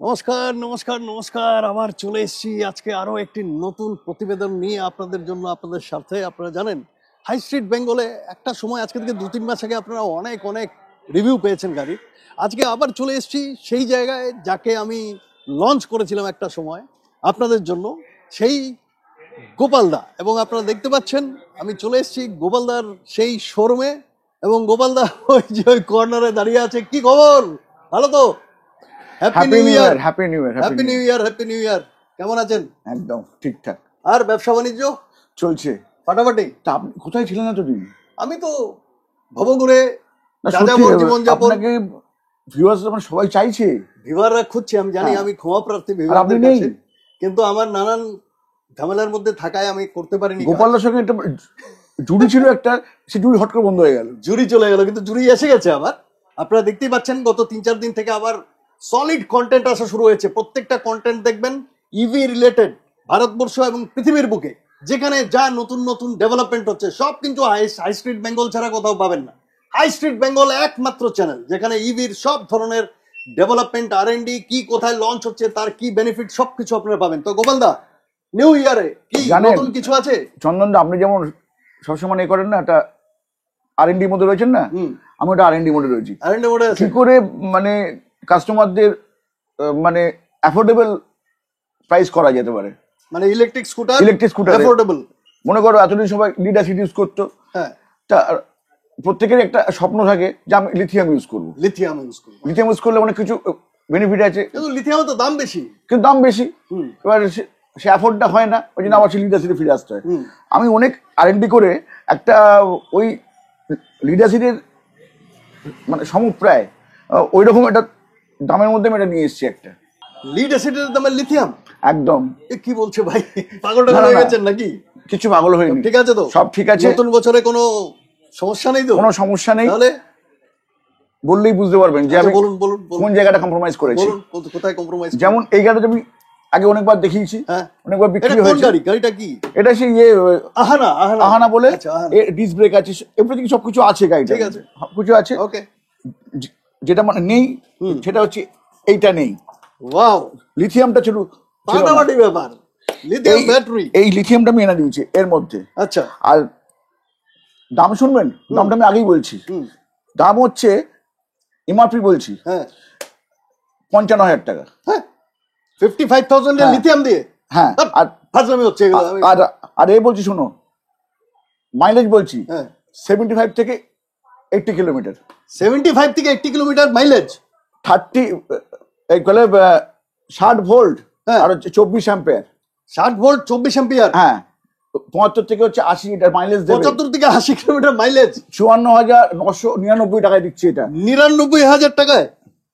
নমস্কার নমস্কার নমস্কার, আবার চলে এসেছি আজকে আরো একটি নতুন প্রতিবেদন নিয়ে আপনাদের জন্য, আপনাদের সাথে। আপনারা জানেন হাই স্ট্রিট বেঙ্গলে একটা সময়, আজকে থেকে 2-3 মাস আগে আপনারা অনেক অনেক রিভিউ পেয়েছেন গাড়ির। আজকে আবার চলে এসেছি সেই জায়গায় যাকে আমি লঞ্চ করেছিলাম একটা সময় আপনাদের জন্য, সেই গোপালদা। এবং আপনারা দেখতে পাচ্ছেন আমি চলে এসেছি গোপালদার সেই শোরুমে। এবং গোপালদা ওই যে ওই কর্নারে দাঁড়িয়ে আছে। কি খবর? ভালো তো? Happy new year. Happy new year. Happy new year, happy new ইয়ার। কেমন আছেন? একদম ঠিকঠাক আর ব্যবসা বাণিজ্য চলছে ফাটাফাটি? তা আপনি কোথায় ছিলেন এতদিন? আমি তো ভবঘুরে না সত্যি জীবনযাপন। আপনাকে ভিউয়ার্স মানে সবাই চাইছে, ভিউয়াররা খুঁজছে। আমি জানি আমি ক্ষমা প্রার্থী আর আপনি ভিউয়ারদের নেই। কাছে, কিন্তু আমার নানান ঝামেলার মধ্যে থাকায় আমি করতে পারিনি। গোপালদার সঙ্গে একটা জুড়ি ছিল, একটা সে জুড়ি হট করে বন্ধ হয়ে গেল। জুরি চলে গেল, কিন্তু জুরি এসে গেছে আবার। আপনারা দেখতেই পাচ্ছেন গত 3-4 দিন থেকে আবার সলিড কন্টেন্ট আসা শুরু হয়েছে। প্রত্যেকটা কন্টেন্ট দেখবেন ইভি রিলেটেড। ভারতবর্ষ এবং পৃথিবীর বুকে যেখানে যা নতুন নতুন ডেভেলপমেন্ট হচ্ছে সব কিন্তু হাই স্ট্রিট বেঙ্গল ছাড়া কোথাও পাবেন না। হাই স্ট্রিট বেঙ্গল একমাত্র চ্যানেল যেখানে ইভির সব ধরনের ডেভেলপমেন্ট, R&D, কি কোথায় লঞ্চ হচ্ছে, তার কি বেনিফিট, সবকিছু আপনারা পাবেন। তো গোপালদা, নিউ ইয়ারে কি নতুন কিছু আছে? চন্দনদা, আপনি যেমন সবসময় এ করেন না, একটা R&D মধ্যে রয়েছেন না, আমি ওটা R&D মোডে রয়েছি। R&D মোডে আছে। কি করে মানে কাস্টমারদের মানে অ্যাফোর্ডেবল প্রাইস করা যেতে পারে? মানে ইলেকট্রিক স্কুটার অ্যাফোর্ডেবল। মনে করো এতদিন সবাই লিড অ্যাসিড ইউজ করতো, হ্যাঁ, তা প্রত্যেকের একটা স্বপ্ন থাকে যে আমি লিথিয়াম ইউজ করবো। লিথিয়াম ইউজ করলে অনেক কিছু বেনিফিট আছে, কিন্তু লিথিয়ামের তো দাম বেশি। কিন্তু দাম বেশি। এবার সে অ্যাফোর্ডটা হয় না, ওই জন্য আবার সে লিড অ্যাসিডে ফিরে আসতে হয়। আমি অনেক R&D করে একটা ওই লিড অ্যাসিডের মানে সমপ্রায় ওই রকম একটা দামের মধ্যে আমি এটা নিয়ে এসেছি একটা। লিড অ্যাসিডের দামে লিথিয়াম? একদম। কি বলছে ভাই, পাগল টাগল হয়ে গেছেন নাকি? কিছু পাগল হয়নি, ঠিক আছে তো? সব ঠিক আছে। নতুন বছরে কোনো সমস্যা নেই তো? কোনো সমস্যা নেই, তাহলে বললেই বুঝতে পারবেন যে আমি বলুন বলুন কোন জায়গাটা কম্প্রোমাইজ করেছি। কোথায় কম্প্রোমাইজ? যেমন এই গাড়িটা আমি আগে অনেকবার দেখিয়েছি, অনেকবার বিক্রি হয়েছে। গাড়িটা কি? এটা সেই আহানা বলে, ডিস্ক ব্রেক আছে, এভরিথিং সবকিছু আছে গাড়িটা, ঠিক আছে, সবকিছু আছে। ওকে। যেটা মানে নেই সেটা হচ্ছে এইটা নেই। ওয়াও, লিথিয়ামটা ছিল ফাটাফাটি ব্যাপার। লিথিয়াম ব্যাটারি, এই লিথিয়ামটা আমি এনে দিয়েছি এর মধ্যে। আচ্ছা, আর দাম শুনবেন? দামটা আমি আগেই বলছি। দাম হচ্ছে এমআরপি বলছি, 55,000 টাকা। হ্যাঁ, 55,000 এর লিথিয়াম দিয়ে? হ্যাঁ। আর ফাজলামি হচ্ছে এগুলো। আর বলছি শোনো, মাইলেজ বলছি 75 থেকে 80 কিলোমিটার। 75 থেকে 80 কিলোমিটার মাইলেজ। 60 ভোল্ট আর হচ্ছে 24 অ্যাম্পিয়ার। 60 volt 24 ampere. হ্যাঁ, 75 থেকে হচ্ছে 80 লিটার মাইলেজ দেবে। 75 থেকে 80 কিলোমিটার মাইলেজ 54,999 টাকায় দিচ্ছে এটা। 99,000 টাকায়?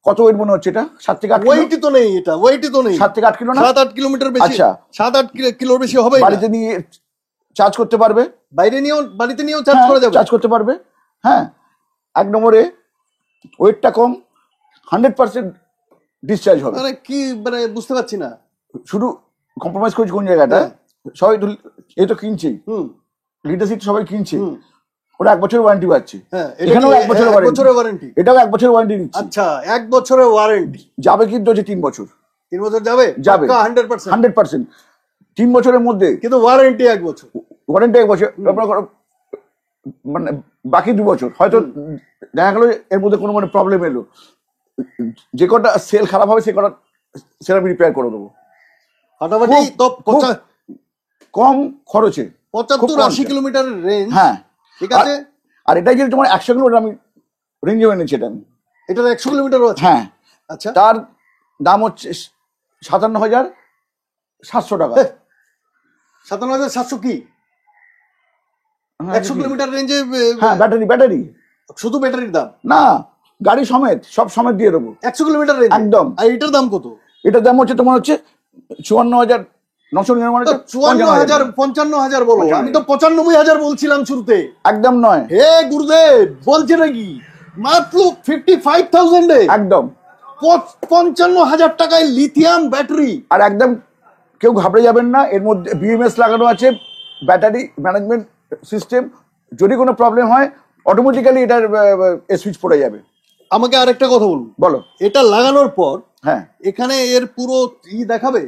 কত ওয়েট মনে হচ্ছে এটা? 7 থেকে 8 ওয়েটই তো নেই, এটা ওয়েটই তো নেই। 7 থেকে 8 কিলো না? 7-8 কিলোমিটার বেশি। আচ্ছা, 7-8 কিলোর বেশি হবে। বাড়িতে নিয়ে চার্জ করতে পারবে, বাড়িতে নিয়েও চার্জ করা যাবে, চার্জ করতে পারবে। হ্যাঁ, এক নম্বরে ওয়েটটা কম, 100% ডিসচার্জ হবে। মানে কি, মানে বুঝতে পারছি না। শুধু কম্প্রোমাইজ করছি কোন জায়গাটা, সবাই এই তো কিনছেই, লিডারশিপ সবাই কিনছে, ওরা 1 বছরের ওয়ারেন্টি পাচ্ছে। এখানেও 1 বছরের ওয়ারেন্টি, এটাও 1 বছরের ওয়ারেন্টি দিচ্ছে। আচ্ছা, 1 বছরের ওয়ারেন্টি যাবে, কিন্তু হচ্ছে 3 বছর। 3 বছর যাবে 100%। 3 বছরের মধ্যে, কিন্তু ওয়ারেন্টি 1 বছর। ওয়ারেন্টি 1 বছর, মানে বাকি 2 বছর হয়তো দেখা গেল এর মধ্যে কোনো মানে প্রবলেম এলো, যে কটা সেল খারাপ হবে সে কটা সেল আমি রিপেয়ার করে দেবো ফাটাফাটি। তো কম খরচে 75-80 কিলোমিটারের রেঞ্জ। হ্যাঁ, ঠিক আছে। আর এটাই যে তোমার 100 কিলোমিটার আমি রেঞ্জে এনেছি এটা। এটা 100 কিলোমিটারও আছে? হ্যাঁ। আচ্ছা, তার দাম হচ্ছে 57,700 টাকা। 57,700 কি? 100 কিলোমিটার রেঞ্জে? হ্যাঁ, ব্যাটারি, শুধু ব্যাটারির দাম না, গাড়ি সমেত, সব সমেত দিয়ে দেবো। 100 কিলোমিটার রেঞ্জ একদম। আর এটার দাম কত? এটার দাম হচ্ছে তোমার হচ্ছে 54,999। 55,000 বলো, আমি তো 95,000 বলছিলাম শুরুতে। একদম নয় হে গুরুদেব, বলছে নাকি মাত্র 55,000 এ? একদম 55,000 টাকায় লিথিয়াম ব্যাটারি। আর একদম কেউ ঘাবড়ে যাবেন না, এর মধ্যে BMS লাগানো আছে, ব্যাটারি ম্যানেজমেন্ট সিস্টেম। যদি কোনো প্রবলেম হয় অটোমেটিক্যালি এটার সুইচ পড়ে যাবে। আমাকে আরেকটা কথা বলুন। বলো। এটা লাগানোর পর হ্যাঁ এখানে এর পুরো দেখাবে,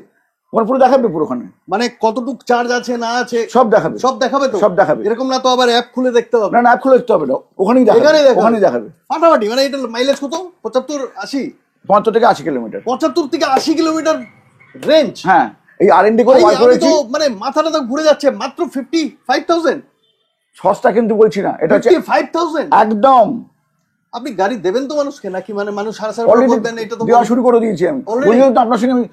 ওখানে পুরো দেখাবে পুরোখানে, মানে কতটুক চার্জ আছে না আছে সব দেখাবে, সব দেখাবে তো, সব দেখাবে। এরকম না তো আবার অ্যাপ খুলে দেখতে হবে? না না, অ্যাপ খুলে দেখতে হবে না, ওখানেই দেখাবে, ওখানেই দেখাবে ফাটাফাটি। মানে এটা মাইলেজ কত? 75-80? 75 থেকে 80 কিলোমিটার। 75 থেকে 80 কিলোমিটার রেঞ্জ। হ্যাঁ, এই আর&ডি করে বার করেছি। মানে মাথাটা তো ঘুরে যাচ্ছে। মাত্র 55,000। সস্তা কিন্তু বলছি না, এটা হচ্ছে 55,000 একদম। আপনি গাড়ি দেবেন তো মানুষকে নাকি? মানে মানুষ সারা অলরেডি বলবেন এটা তো দেওয়া শুরু করে দিয়েছি আমি। বুঝলেন তো, আপনার সঙ্গে আমি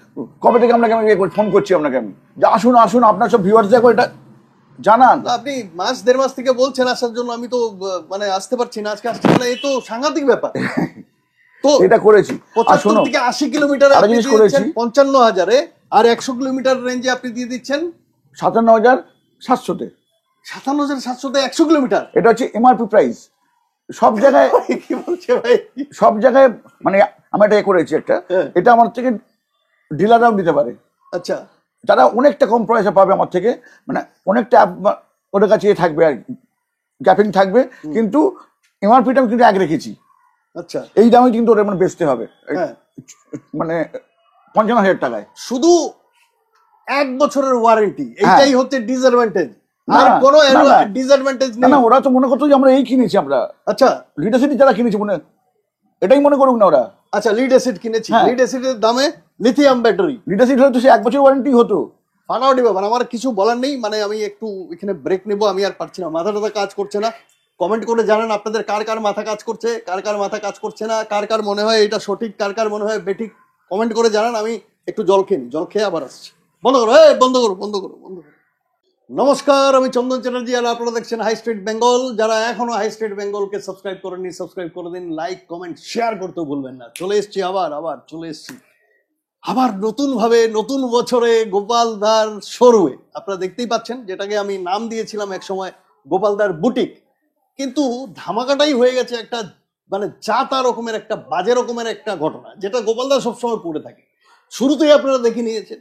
কবে থেকে আপনাকে আমি ফোন করছি আপনাকে আমি, যে আসুন আসুন, আপনার সব ভিউয়ার্স দেখো এটা জানান। আপনি মাস দেড় মাস থেকে বলছেন আসার জন্য, আমি তো মানে আসতে পারছি না, আজকে আসছি, মানে এই তো সাংঘাতিক ব্যাপার। তো এটা করেছি। আর 75 শোনো, থেকে 80 কিলোমিটার আরেকটা আপনি জিনিস দিয়ে করেছি। দিচ্ছেন 55,000-এ, আর 100 কিলোমিটার রেঞ্জে আপনি দিয়ে দিচ্ছেন 57,700-তে। 57,700-তে 100 কিলোমিটার। এটা হচ্ছে এমআরপি প্রাইস। সব জায়গায় কি বলছে ভাই? সব জায়গায় মানে আমি এটা করেছি একটা, এটা আমার থেকে ডিলাররাও নিতে পারে। আচ্ছা, তারা অনেকটা কম প্রাইসে পাবে আমার থেকে, মানে অনেকটা ওদের কাছে থাকবে আর গ্যাপিং থাকবে, কিন্তু এমআরপিটা আমি কিন্তু এক রেখেছি। আচ্ছা, এই দামে কিন্তু ওরা মানে বেচতে হবে, হ্যাঁ। মানে 55,000 টাকায়। শুধু 1 বছরের ওয়ারেন্টি, এইটাই হচ্ছে ডিসঅ্যাডভান্টেজ। না, আর কোনো না, না। ডিসঅ্যাডভান্টেজ না নেই। না, ওরা তো মনে করতো যে আমরা এই কিনেছি, আমরা আচ্ছা লিডারসিটি যারা কিনেছি মনে এটাই মনে করুক না ওরা। আচ্ছা, লিড অ্যাসিড কিনেছি, লিড অ্যাসিডের দামে লিথিয়াম ব্যাটারি। লিডারসিটি হলে তো সে 1 বছর ওয়ারেন্টি হতো। ফাটাফাটি ব্যাপার। আমার কিছু বলার নেই, মানে আমি একটু এখানে ব্রেক নেবো, আমি আর পারছি না, মাথা টাথা কাজ করছে না। কমেন্ট করে জানান আপনাদের কার কার মাথা কাজ করছে, কার কার মাথা কাজ করছে না, কার কার মনে হয় এটা সঠিক, কার কার মনে হয় বেঠিক। কমেন্ট করে জানান। আমি একটু জল খেয়ে নিই, জল খেয়ে আবার আসছি। বন্ধ করো, বন্ধ করো, বন্ধ করো, বন্ধ করো। নমস্কার, আমি চন্দন চ্যাটার্জি, আর আপনারা দেখছেন হাই স্ট্রিট বেঙ্গল। যারা এখনো হাই স্ট্রিট বেঙ্গলকে সাবস্ক্রাইব করেননি, সাবস্ক্রাইব করে দিন, লাইক কমেন্ট শেয়ার করতেও ভুলবেন না। চলে এসছি আবার চলে এসছি আবার নতুন ভাবে, নতুন বছরে গোপালদার শোরুমে। আপনারা দেখতেই পাচ্ছেন, যেটাকে আমি নাম দিয়েছিলাম এক সময় গোপালদার বুটিক, কিন্তু ধামাকাটাই হয়ে গেছে একটা মানে যা রকমের একটা বাজে রকমের একটা ঘটনা, যেটা গোপালদার সবসময় করে থাকে। শুরুতেই আপনারা দেখে নিয়েছেন,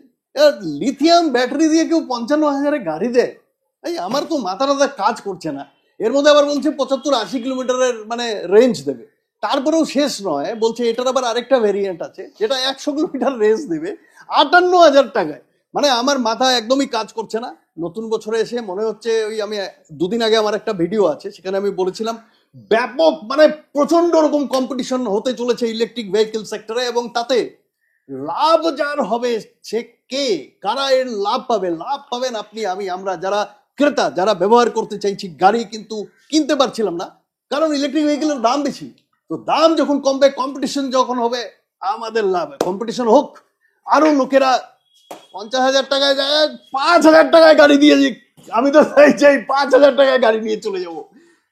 লিথিয়াম ব্যাটারি দিয়ে কেউ 55,000-এ গাড়ি দেয়? এই আমার তো মাথা কাজ করছে না। এর মধ্যে আবার বলছে 75-80 কিলোমিটারের মানে রেঞ্জ দেবে। তারপরেও শেষ নয়, বলছে এটার আবার আরেকটা ভেরিয়েন্ট আছে যেটা 100 কিলোমিটার রেঞ্জ দেবে 58,000 টাকায়। মানে আমার মাথা একদমই কাজ করছে না। নতুন বছরে এসে মনে হচ্ছে ওই, আমি 2 দিন আগে আমার একটা ভিডিও আছে, সেখানে আমি বলেছিলাম ব্যাপক মানে প্রচন্ড রকম কম্পিটিশন হতে চলেছে ইলেকট্রিক ভেহিকেল সেক্টরে, এবং তাতে লাভ যার হবে সে কে, কারা এর লাভ পাবে? লাভ পাবেন আপনি, আমি, আমরা যারা ক্রেতা, যারা ব্যবহার করতে চাইছি গাড়ি, কিন্তু কিনতে পারছিলাম না কারণ ইলেকট্রিক ভেহিকেলের দাম বেশি। তো দাম যখন কমবে, কম্পিটিশন যখন হবে, আমাদের লাভ। কম্পিটিশন হোক, আরো লোকেরা 50,000 টাকায় যায় 5,000 টাকায় গাড়ি দিয়ে, আমি তো চাই 5,000 টাকায় গাড়ি নিয়ে চলে যাব।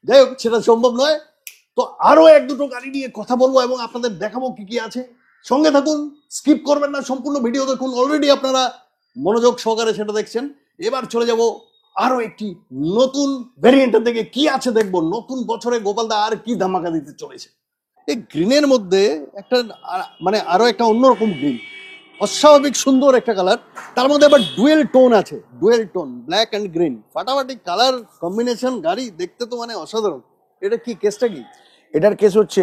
যাই হোক, সেটা সম্ভব নয়। তো আরো 1-2টো গাড়ি নিয়ে কথা বলবো এবং আপনাদের দেখাবো কি কি আছে। সঙ্গে থাকুন, স্কিপ করবেন না, সম্পূর্ণ ভিডিও দেখুন। অলরেডি আপনারা মনোযোগ সহকারে সেটা দেখছেন। এবার চলে যাব আরো একটি নতুন ভেরিয়েন্টের দিকে, কি আছে দেখবো। নতুন বছরে গোপালদা আর কি ধামাকা দিতে চলেছে। এই গ্রিনের মধ্যে একটা মানে আরো একটা অন্যরকম গ্রিন, অস্বাভাবিক সুন্দর একটা কালার। তার মধ্যে আবার ডুয়েল টোন আছে, dual tone, black and green, ফাটাফাটি কালার কম্বিনেশন। গাড়ি দেখতে তো মানে অসাধারণ। এটা কি কেসটা কি? এটার কেস হচ্ছে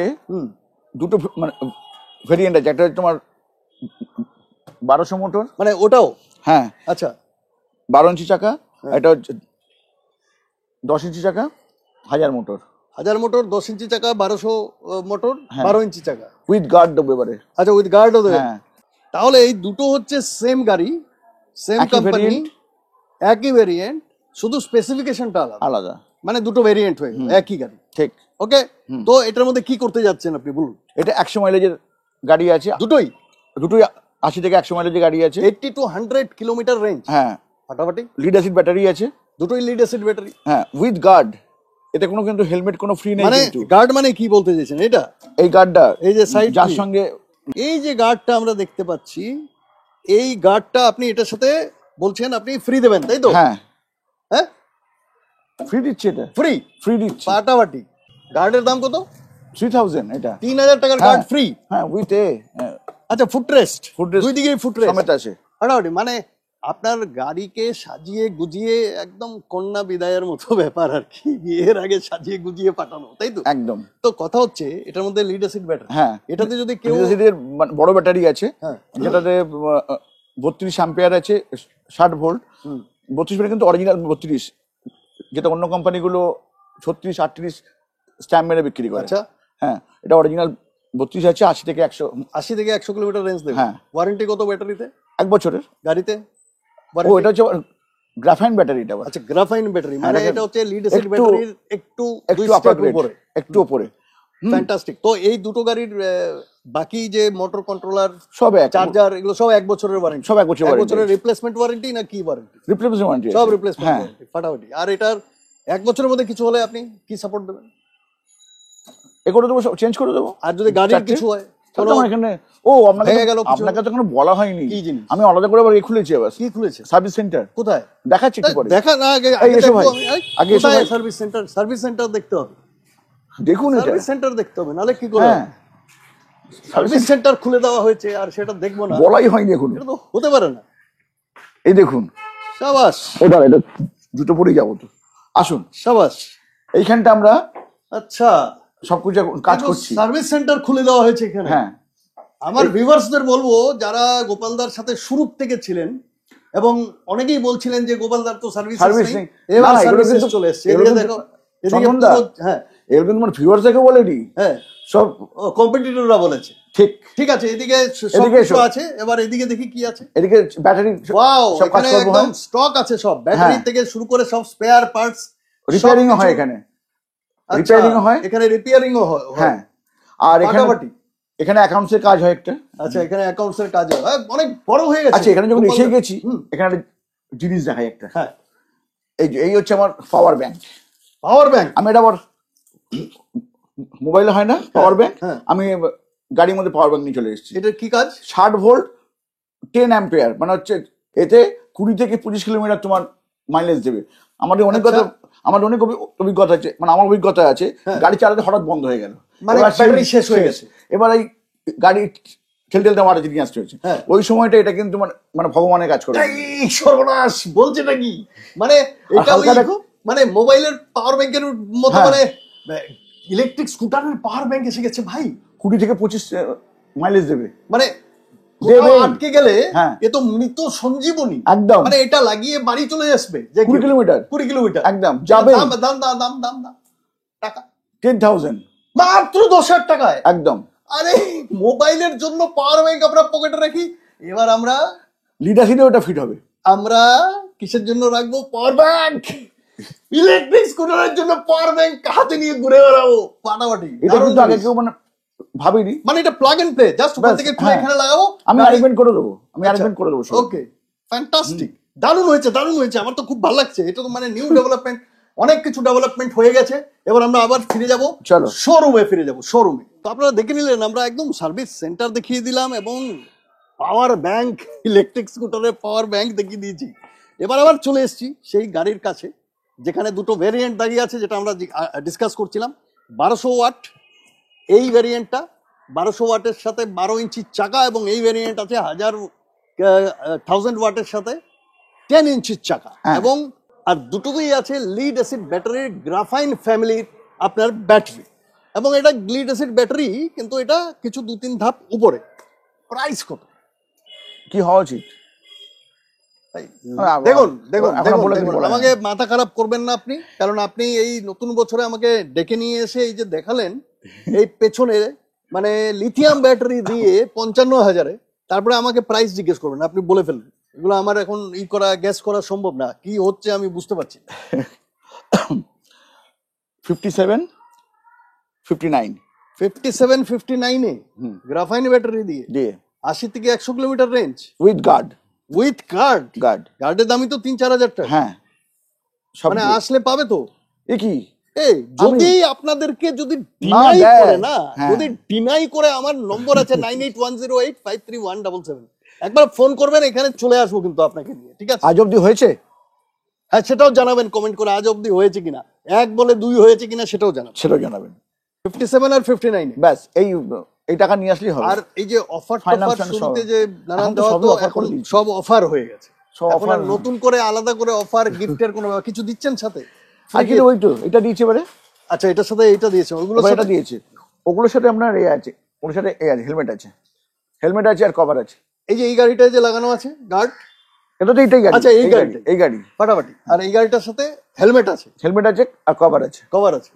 দুটো মানে ভেরিয়েন্ট আছে। একটা হচ্ছে তোমার 1200 মোটর, মানে ওটাও? হ্যাঁ আচ্ছা, 12 ইঞ্চি চাকা। এটা হচ্ছে 10 ইঞ্চি চাকা, 1000 মোটর। 1000 মোটর, 10 ইঞ্চি চাকা, 1200 মোটর, 12 ইঞ্চি চাকা উইথ গার্ড দেবো এবারে। আচ্ছা, উইথ গার্ডও দেবে? হ্যাঁ। তাহলে এই দুটো হচ্ছে সেম গাড়ি, সেম কোম্পানি, একই ভেরিয়েন্ট, শুধু স্পেসিফিকেশনটা আলাদা আলাদা, মানে দুটো ভেরিয়েন্ট হয়ে গেল, একই গাড়ি। ঠিক। ওকে, তো এটার মধ্যে কি করতে যাচ্ছেন আপনি বলুন? এটা 100 মাইলেজের গাড়ি আছে, দুটোই 80 থেকে 100 মাইলেজের গাড়ি আছে, 80 to 100 কিলোমিটার রেঞ্জ। হ্যাঁ, ফাটাফাটি। লিড অ্যাসিড ব্যাটারি আছে, দুটোই লিড অ্যাসিড ব্যাটারি, হ্যাঁ, উইথ গার্ড। এটা কোনো কিন্তু হেলমেট কোনো ফ্রি নেই। মানে গার্ড মানে কি বলতে চাইছেন? এটা এই গার্ডটা, এই যে সাইড, যার সঙ্গে এই যে গার্ডটা আমরা দেখতে পাচ্ছি, এই গার্ডটা আপনি এটার সাথে বলছেন আপনি ফ্রি দেবেন, তাই তো? হ্যাঁ হ্যাঁ, ফ্রি দিচ্ছে, এটা ফ্রি ফ্রি দিচ্ছে। ফাটাফাটি। গার্ডের দাম কত? 3000। এটা 3000 টাকার গার্ড ফ্রি। হ্যাঁ, উইথ আচ্ছা, ফুটরেস্ট, ফুটরেস্ট দুই দিকে ফুটরেস্ট সমেত আছে। ফাটাফাটি। মানে আপনার গাড়িকে সাজিয়ে গুজিয়ে একদম কন্যা বিদায়ের মতো ব্যাপার আর কি, বিয়ের আগে সাজিয়ে গুজিয়ে পাঠানো, তাই তো? একদম। তো কথা হচ্ছে এটার মধ্যে লিড অ্যাসিড ব্যাটারি, হ্যাঁ, এটাতে যদি কেউ লিডাসিডের বড় ব্যাটারি আছে, হ্যাঁ যেটাতে 32 অ্যাম্পিয়ার আছে, 60 ভোল্ট। 32 ভোল্ট কিন্তু অরিজিনাল 32, যেটা অন্য কোম্পানিগুলো 36 38 স্ট্যাম্প মেরে বিক্রি করে। আচ্ছা, হ্যাঁ, এটা অরিজিনাল 32 আছে, 80 থেকে 100। 80 থেকে 100 কিলোমিটার রেঞ্জ দেবে। হ্যাঁ। ওয়ারেন্টি কত ব্যাটারিতে? 1 বছরের গাড়িতে ও। এটা হচ্ছে গ্রাফাইন ব্যাটারি। এটা আচ্ছা, গ্রাফাইন ব্যাটারি, মানে হ্যাঁ, এটা হচ্ছে লিড অ্যাসিড একটু- ব্যাটারির একটু একটু দুই step upper grade, উপরে। একটু উপরে। ফ্যান্টাস্টিক। তো এই দুটো গাড়ির বাকি যে মোটর কন্ট্রোলার, সব এক, চার্জার, এগুলো সব 1 বছরের ওয়ারেন্টি? সব 1 বছরের এক warranty বছরের আছে। রিপ্লেসমেন্ট ওয়ারেন্টি না কি ওয়ারেন্টি? রিপ্লেসমেন্ট ওয়ারেন্টি সব আছে। রিপ্লেসমেন্ট হ্যাঁ, ওয়ারেন্টি ফাটাফাটি। আর এটার 1 বছরের মধ্যে কিছু হলে আপনি কি সাপোর্ট দেবেন? এ করে দেবো, চেঞ্জ করে দেবো। আর যদি গাড়ির চারটে? কিছু হয়, তাহলে কোনো আমার এখানে আপনাকে ভেঙে গেল কিছু? আপনাকে তো কোনো বলা হয়নি। কি জিনিস? আমি আলাদা করে আবার খুলেছি, আবার কি খুলেছে? সার্ভিস সেন্টার কোথায়? দেখাচ্ছি একটু পরে। দেখা না, আগে এই এসো ভাই, আগে এসো কোথায় ভাই। Service centre? সার্ভিস সেন্টার দেখতে হবে, দেখুন এটা। সার্ভিস সেন্টার দেখতে হবে, নালে কি করে? হ্যাঁ, সার্ভিস সেন্টার খুলে দেওয়া হয়েছে আর সেটা দেখবো না, বলাই হয়নি এখন। এটা তো হতে পারে না। এই দেখুন, সাবাস এটা জুতো পরেই যাবো তো। আসুন, সাবাস। এইখানটা আমরা আচ্ছা, সবকিছু এখন কাজ করছি। সার্ভিস সেন্টার খুলে দেওয়া হয়েছে এখানে। হ্যাঁ, আমার ভিউয়ার্সদের বলবো, যারা গোপালদার সাথে শুরু থেকে ছিলেন এবং অনেকেই বলছিলেন যে গোপালদার তো সার্ভিস সার্ভিস নেই, নেই। এবার না, এগুলো সার্ভিস কিন্তু- চলে এসেছে। এগুলো এদিকে কিন্তু- দেখো, এদিকে চন্দনদা, হ্যাঁ এগুলো কিন্তু আমার ভিউয়ার্স দেখে বলেনি, হ্যাঁ, সব কম্পিটিটররা বলেছে। ঠিক। ঠিক আছে, এদিকে সব এদিকে কিছু এসো। আছে, এবার এদিকে দেখি কি আছে। এদিকে ব্যাটারি ওয়াও, সব কাজ এখানে করবো। একদম স্টক আছে, সব ব্যাটারি হ্যাঁ। থেকে শুরু করে সব স্পেয়ার পার্টস, রিপেয়ারিং হয় এখানে, রিপেয়ারিং হয় এখানে রিপেয়ারিং হয়। হ্যাঁ, আর এখানে ফাটাফাটি। এখানে অ্যাকাউন্টসের কাজ হয় একটা। আচ্ছা, এখানে অ্যাকাউন্টস এর কাজ হয়, অনেক বড় হয়ে গেছে। আচ্ছা, এখানে যখন এসে গোপালদার- গেছি, হুম, এখানে একটা জিনিস দেখাই একটা। হ্যাঁ, এই হচ্ছে আমার পাওয়ার ব্যাংক। Power bank. আমি এটা আবার মোবাইলে হয় না পাওয়ার ব্যাংক, হ্যাঁ। আমি গাড়ির মধ্যে পাওয়ার ব্যাংক নিয়ে চলে এসেছি। এটার কি কাজ? 60 ভোল্ট 10 অ্যাম্পিয়ার, মানে হচ্ছে এতে 20 থেকে 25 কিলোমিটার তোমার মাইলেজ দেবে। আমাদের অনেক আচ্ছা। আমাদের অনেক অভিজ্ঞতা আছে, মানে আমার অভিজ্ঞতা আছে, হ্যাঁ। গাড়ি চালাতে হঠাৎ বন্ধ হয়ে গেল, মানে এবার ব্যাটারি শেষ হয়ে গেছে। এবার এই গাড়ি ঠেলতে ঠেলতে আমার নিয়ে আসতে হয়েছে। হ্যাঁ। ওই সময়টা এটা কিন্তু মানে ভগবানের কাজ করে। এই সর্বনাশ বলছে নাকি? মানে এটা হালকা ওই- দেখো। মানে মোবাইলের পাওয়ার ব্যাংকের মতো, হ্যাঁ। মানে ইলেকট্রিক স্কুটারের পাওয়ার ব্যাংক এসে গেছে ভাই। 20 থেকে 25 মাইলেজ দেবে। মানে দেবে। কোথাও আটকে গেলে হ্যাঁ। এ তো মৃত সঞ্জীবনী একদম। মানে এটা লাগিয়ে বাড়ি চলে আসবে। 20 কিলোমিটার 20 কিলোমিটার একদম যাবে। দাম দাম দাম দাম দাম দাম টাকা 10,000 মাত্র 10,000 টাকায়। একদম। আরে মোবাইলের জন্য পাওয়ার ব্যাংক আমরা পকেটে রাখি, এবার আমরা লিডারশিপে ওটা ফিট হবে। আমরা কিসের জন্য রাখবো পাওয়ার ব্যাংক? ইলেকট্রিক স্কুটারের জন্য পাওয়ার ব্যাংক হাতে নিয়ে ঘুরে বেড়াবো, ফাটাফাটি। এটা কিন্তু আগে কেউ মানে ভাবিনি। মানে এটা প্লাগ এন্ড প্লে, জাস্ট ওখান ব্যাস, থেকে খুলে হ্যাঁ। এখানে লাগাবো। আমি অ্যারেঞ্জমেন্ট করে দেবো, আমি অ্যারেঞ্জমেন্ট করে দেবো। ওকে, ফ্যান্টাস্টিক, দারুণ হয়েছে, দারুণ হয়েছে। আমার তো খুব ভালো লাগছে। এটা তো মানে নিউ ডেভেলপমেন্ট, অনেক কিছু ডেভেলপমেন্ট হয়ে গেছে। এবার আমরা আবার ফিরে যাব, চলো শোরুমে ফিরে যাব, শোরুমে। তো আপনারা দেখে নিলেন, আমরা একদম সার্ভিস সেন্টার দেখিয়ে দিলাম এবং পাওয়ার ব্যাংক, ইলেকট্রিক স্কুটারের পাওয়ার ব্যাংক দেখিয়ে দিয়েছি। এবার আবার চলে এসেছি সেই গাড়ির কাছে যেখানে দুটো ভেরিয়েন্ট দাঁড়িয়ে আছে, যেটা আমরা ডিসকাস করছিলাম। 1200 ওয়াট এই ভেরিয়েন্টটা, 1200 ওয়াটের সাথে 12 ইঞ্চির চাকা, এবং এই ভেরিয়েন্ট আছে 1000 ওয়াটের সাথে 10 ইঞ্চির চাকা। হ্যাঁ। এবং আর দুটোতেই আছে লিড অ্যাসিড ব্যাটারির গ্রাফাইন ফ্যামিলির আপনার ব্যাটারি, এবং এটা লিড অ্যাসিড ব্যাটারি, কিন্তু এটা কিছু 2-3 ধাপ উপরে। প্রাইস কত? কি হওয়া উচিত? দেখুন দেখুন এখন দেখুন বলে দিন, দেখুন, বলে আমাকে মাথা খারাপ করবেন না আপনি, কারণ আপনি এই নতুন বছরে আমাকে ডেকে নিয়ে এসে এই যে দেখালেন এই পেছনে মানে লিথিয়াম ব্যাটারি দিয়ে 55,000-এ, তারপরে আমাকে প্রাইস জিজ্ঞেস করবেন, আপনি বলে ফেলবেন। এগুলো আমার এখন গ্যাস করা সম্ভব না, কি হচ্ছে আমি বুঝতে পারছি। 57, 59 57-59-এ হুম। গ্রাফাইন ব্যাটারি দিয়ে দিয়ে 80 থেকে 100 kilometre range with guard. With card. Guard গার্ডের দামই তো 3-4 হাজার টাকা। হ্যাঁ, সব মানে দিয়ে। আসলে পাবে তো। এ কি এই যদি আপনাদেরকে যদি ডিনাই দেয়, করে না, হ্যাঁ। যদি ডিনাই করে, আমার নম্বর আছে 9810853177, একবার ফোন করবেন, এখানে চলে আসবো কিন্তু আপনাকে নিয়ে, ঠিক আছে? আজ অব্দি হয়েছে? হ্যাঁ, সেটাও জানাবেন কমেন্ট করে, আজ অবধি হয়েছে কিনা, 1 বলে 2 হয়েছে কিনা সেটাও জানাবেন। সেটাও জানাবেন। 57 আর 59-এ। ব্যাস এই টাকা নিয়ে আসলেই হবে। আর এই যে অফার Finance টফার and শুরুতে সব। যে নানান এখন তো দেওয়া, সবই তো offer এখন করে দিয়েছে। সব অফার হয়ে গেছে। সব এখন আর নতুন করে আলাদা করে অফার গিফটের কোনো কিছু দিচ্ছেন সাথে? আর কি ওই তো এটা দিয়েছে এবারে। আচ্ছা, এটার সাথে এটা দিয়েছে, ওগুলো এটা দিয়েছে, ওগুলোর সাথে আপনার এ আছে, ওগুলোর সাথে এ আছে, হেলমেট আছে, হেলমেট আছে আর কভার আছে। এই যে এই গাড়িটায় যে লাগানো আছে গার্ড, এটা তো এইটাই গাড়ি। আচ্ছা এই গাড়ি ফাটাফাটি। আর এই গাড়িটার সাথে হেলমেট আছে, হেলমেট আছে আর কভার আছে। কভার আছে।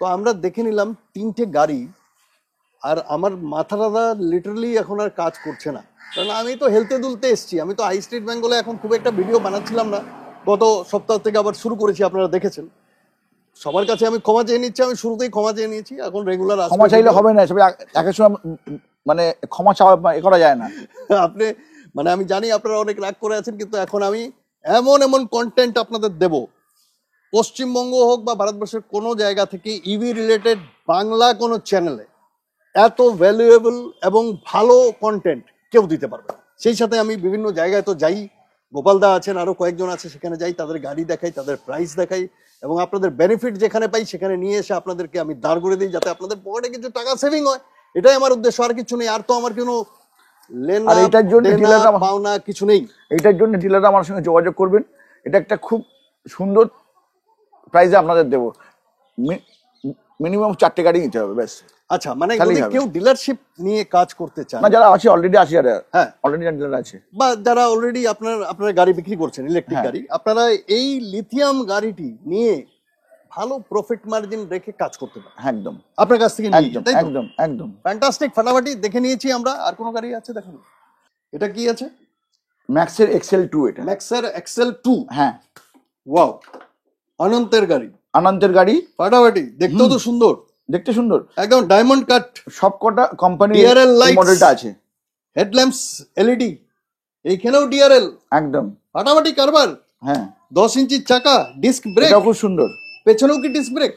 তো আমরা দেখে নিলাম 3টে গাড়ি, আর আমার মাথাটা লিটারালি এখন আর কাজ করছে না, কারণ আমি তো হেলতে দুলতে এসেছি। আমি তো হাই স্ট্রিট বেঙ্গলে এখন খুব একটা ভিডিও বানাচ্ছিলাম না, গত সপ্তাহ থেকে আবার শুরু করেছি, আপনারা দেখেছেন। সবার কাছে আমি ক্ষমা চেয়ে নিচ্ছি, আমি শুরুতেই ক্ষমা চেয়ে নিয়েছি, এখন রেগুলার ক্ষমা চাইলে হবে না, সবাই একের সময় মানে ক্ষমা চাওয়া এ করা যায় না। আপনি মানে আমি জানি আপনারা অনেক রাগ করে আছেন, কিন্তু এখন আমি এমন এমন কন্টেন্ট আপনাদের দেব, পশ্চিমবঙ্গ হোক বা ভারতবর্ষের কোনো জায়গা থেকে ইভি রিলেটেড বাংলা কোনো চ্যানেলে এত ভ্যালুয়েবল এবং ভালো কন্টেন্ট কেউ দিতে পারবে না। সেই সাথে আমি বিভিন্ন জায়গায় তো যাই, গোপালদা আছেন, আরো কয়েকজন আছে, সেখানে যাই, তাদের গাড়ি দেখাই, তাদের প্রাইস দেখাই, এবং আপনাদের বেনিফিট যেখানে পাই সেখানে নিয়ে এসে আপনাদেরকে আমি দাঁড় করে দিই, যাতে আপনাদের পকেটে কিছু টাকা সেভিং হয়। এটাই আমার উদ্দেশ্য, আর কিছু নেই। আর তো আমার কোনো লেনা দেনা পাওনা কিছু নেই। এইটার জন্য ডিলাররা আমার সঙ্গে যোগাযোগ করবেন, এটা একটা খুব সুন্দর প্রাইসে আপনাদের দেবো। মিনিমাম 4টে গাড়ি নিতে হবে ব্যাস। আচ্ছা, মানে যদি কেউ ডিলারশিপ নিয়ে কাজ করতে চান, না যারা আছে অলরেডি আছে, হ্যাঁ অলরেডি ডিলার আছে, বা যারা অলরেডি আপনারা গাড়ি বিক্রি করছেন, ইলেকট্রিক গাড়ি, আপনারা এই লিথিয়াম গাড়িটি নিয়ে ভালো প্রফিট মার্জিন রেখে কাজ করতে পারেন একদম আপনার কাছ থেকে নিয়ে। একদম একদম একদম ফ্যান্টাস্টিক, ফাটাফাটি দেখে নিয়েছি আমরা। আর কোন গাড়ি আছে দেখুন, এটা কি আছে? ম্যাক্সের এক্সেল 2, এটা ম্যাক্সের এক্সেল 2। হ্যাঁ, ওয়াও, অনন্তের গাড়ি, অনন্তের গাড়ি, ফাটাফাটি, দেখতেও তো সুন্দর, দেখতে সুন্দর, একদম ডায়মন্ড কাট। সবকটা কোম্পানি মডেলটা আছে, হেডল্যাম্পস এলইডি, এইখানেও ডিআরএল, একদম ফাটাফাটি কারবার। হ্যাঁ, 10 ইঞ্চির চাকা, ডিস্ক ব্রেক, এটাও খুব সুন্দর। পেছনেও কি ডিস্ক ব্রেক?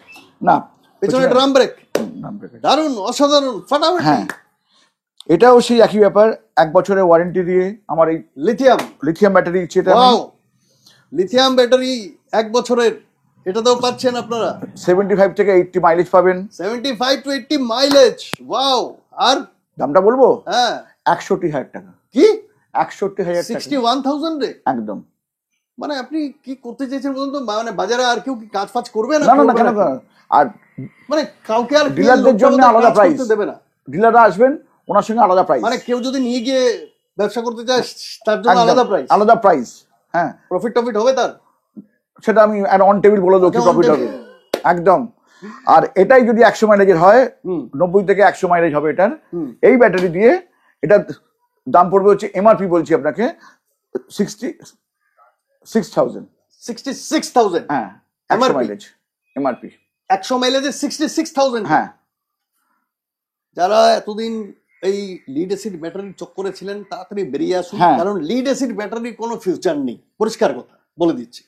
না, পেছনে ড্রাম ব্রেক, দারুণ, অসাধারণ, ফাটাফাটি। হ্যাঁ, এটাও সেই একই ব্যাপার, 1 বছরের ওয়ারেন্টি দিয়ে আমার এই লিথিয়াম ব্যাটারি দিচ্ছে। এটা লিথিয়াম ব্যাটারি 1 বছরের, এটাতেও পাচ্ছেন আপনারা 75 থেকে 80 মাইলেজ পাবেন। 75 to 80 মাইলেজ, ওয়াও। আর দামটা বলবো? হ্যাঁ, 61,000 টাকা। কি 61,000 টাকা? 61,000 রে? একদম। মানে আপনি কি করতে চাইছেন বলুন তো? মানে বাজারে আর কেউ কি কাজ ফাজ করবে না? না না, কেন? আর মানে কাউকে আর ডিলারদের জন্য আলাদা প্রাইস দেবে না, ডিলাররা আসবেন ওনার সঙ্গে আলাদা প্রাইস। মানে কেউ যদি নিয়ে গিয়ে ব্যবসা করতে চায় তার জন্য আলাদা প্রাইস। হ্যাঁ, প্রফিট হবে তার, সেটা আমি অন টেবিল বলে দেবো কি প্রফিট হবে, একদম। আর এটাই যদি 100 মাইলেজের হয়, 90 থেকে 100 মাইলেজ হবে এটার, এই ব্যাটারি দিয়ে এটা দাম পড়বে হচ্ছে, এমআরপি বলছি আপনাকে, 66,000। 66,000? হ্যাঁ, 100 মাইলেজ এমআরপি, 100 মাইলেজে 66,000। হ্যাঁ, যারা এতদিন এই লিড অ্যাসিড ব্যাটারির চক্করে ছিলেন তাড়াতাড়ি বেরিয়ে আসুন, কারণ লিড অ্যাসিড ব্যাটারির কোনো ফিউচার নেই, পরিষ্কার কথা বলে দিচ্ছি।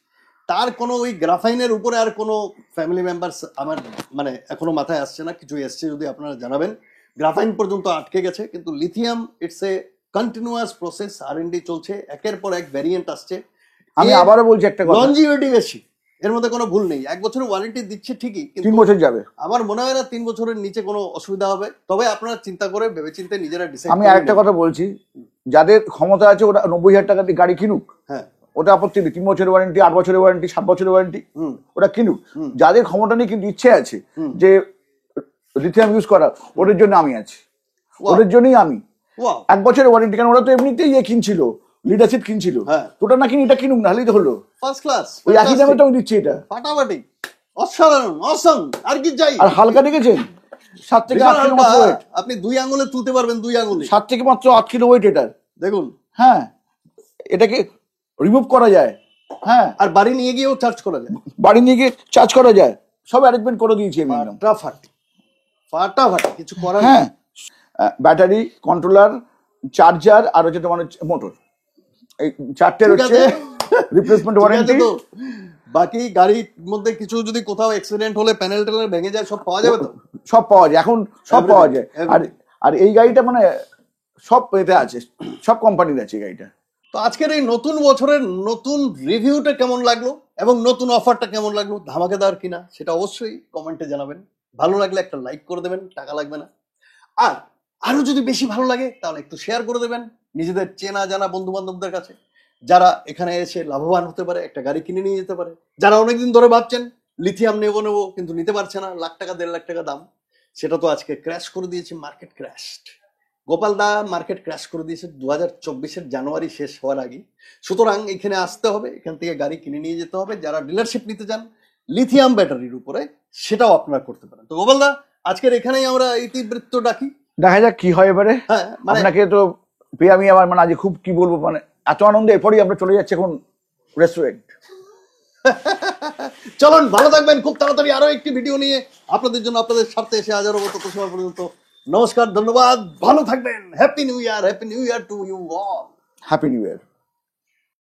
তার কোনো ওই গ্রাফাইনের উপরে আর কোনো ফ্যামিলি মেম্বার্স আমার মানে এখনো মাথায় আসছে না। কিছু এসছে যদি আপনারা জানাবেন। গ্রাফাইন পর্যন্ত আটকে গেছে, কিন্তু lithium its a continuous process, R and D চলছে, একের পর এক ভ্যারিয়েন্ট আসছে। আমি আবারও বলছি একটা কথা, লনজিভিটি বেশি, এর মধ্যে কোনো ভুল নেই। 1 বছরের ওয়ারেন্টি দিচ্ছে ঠিকই, কিন্তু 3 বছর যাবে। আমার মনে হয় না 3 বছরের নিচে কোনো অসুবিধা হবে। তবে আপনারা চিন্তা করে ভেবেচিন্তে নিজেরা ডিসাইড। আমি আরেকটা কথা বলছি, যাদের ক্ষমতা আছে ওরা 90,000 টাকা দিয়ে গাড়ি কিনুক, হ্যাঁ, ওটা আপত্তি নেই। 3 বছরের ওয়ারেন্টি, 8 বছরের ওয়ারেন্টি, 7 বছরের ওয়ারেন্টি, ওটা কিনুক। যাদের ক্ষমতা নেই কিন্তু ইচ্ছে আছে যে লিথিয়াম ইউজ করা, ওদের জন্য আমি আছি, ওদের জন্যই আমি। 1 বছরের ওয়ারেন্টি, কারণ ওরা তো এমনিতেই কিনছিল, লিড অ্যাসিড কিনছিল, তোটা না কিনি এটা কিনুক, না হলেই তো হলো। ফার্স্ট ক্লাস, ওই একই দামে তো আমি দিচ্ছি এটা, ফাটাফাটি, অসাধারণ, অসম। আর কি চাই? আর হালকা দেখেছেন, 7 থেকে 8 কিলো মাত্র ওয়েট, আপনি 2 আঙ্গুলে তুলতে পারবেন, 2 আঙ্গুলে। 7 থেকে মাত্র 8 কিলো ওয়েট এটা, দেখুন। হ্যাঁ, এটাকে রিমুভ করা যায়, হ্যাঁ, আর বাড়ি নিয়ে গিয়েও চার্জ করা যায়, বাড়ি নিয়ে গিয়ে চার্জ করা যায়, সব অ্যারেঞ্জমেন্ট করে দিয়েছি আমি। ফাটাফাটি, কিছু করার। হ্যাঁ, ব্যাটারি, কন্ট্রোলার, চার্জার, আর হচ্ছে তোমার মোটর, এই 4টে হচ্ছে রিপ্লেসমেন্ট ওয়ারেন্টি। বাকি গাড়ির মধ্যে কিছু যদি কোথাও অ্যাক্সিডেন্ট হলে, প্যানেল ট্যানেল ভেঙে যায়, সব পাওয়া যাবে তো? সব পাওয়া যায় এখন, সব পাওয়া যায়। আর এই গাড়িটা মানে সব এতে আছে, সব কোম্পানির আছে গাড়িটা। তো আজকের এই নতুন বছরের নতুন রিভিউটা কেমন লাগলো এবং নতুন অফারটা কেমন লাগলো, ধামাকেদার কিনা, সেটা অবশ্যই কমেন্টে জানাবেন। ভালো লাগলে একটা লাইক করে দেবেন, টাকা লাগবে না। আর আরো যদি বেশি ভালো লাগে তাহলে একটু শেয়ার করে দেবেন নিজেদের চেনা জানা বন্ধু বান্ধবদের কাছে। যারা এখানে এসে লাভবান হতে পারে, একটা গাড়ি কিনে নিয়ে যেতে পারে। যারা অনেকদিন ধরে ভাবছেন লিথিয়াম নেবো নেবো কিন্তু নিতে পারছে না, লাখ টাকা 1.5 লাখ টাকা দাম, সেটা তো আজকে ক্র্যাশ করে দিয়েছে, মার্কেট ক্র্যাশড। গোপাল দা মার্কেট ক্র্যাশ করে দিয়েছে 2024-এর জানুয়ারি শেষ হওয়ার আগে। সুতরাং এখানে আসতে হবে, এখান থেকে গাড়ি কিনে নিয়ে যেতে হবে। যারা ডিলারশিপ নিতে চান লিথিয়াম ব্যাটারির উপরে, সেটাও আপনারা করতে পারেন। তো গোপাল দা, আজকের এখানেই আমরা ইতিবৃত্ত ডাকি। দেখা যাক কি হয় এবারে। হ্যাঁ, মানে আপনাকে তো পেয়ে আমি আমার মানে আজ খুব কি বলবো, মানে এত আনন্দ। এরপরই আমরা চলে যাচ্ছি এখন রেস্টুরেন্ট। চলুন, ভালো থাকবেন। খুব তাড়াতাড়ি আরো একটি ভিডিও নিয়ে আপনাদের জন্য, আপনাদের স্বার্থে এসে হাজার হবো। তত সময় পর্যন্ত নমস্কার, ধন্যবাদ, ভালো থাকবেন। Happy new year, happy new year to you all. Happy new year.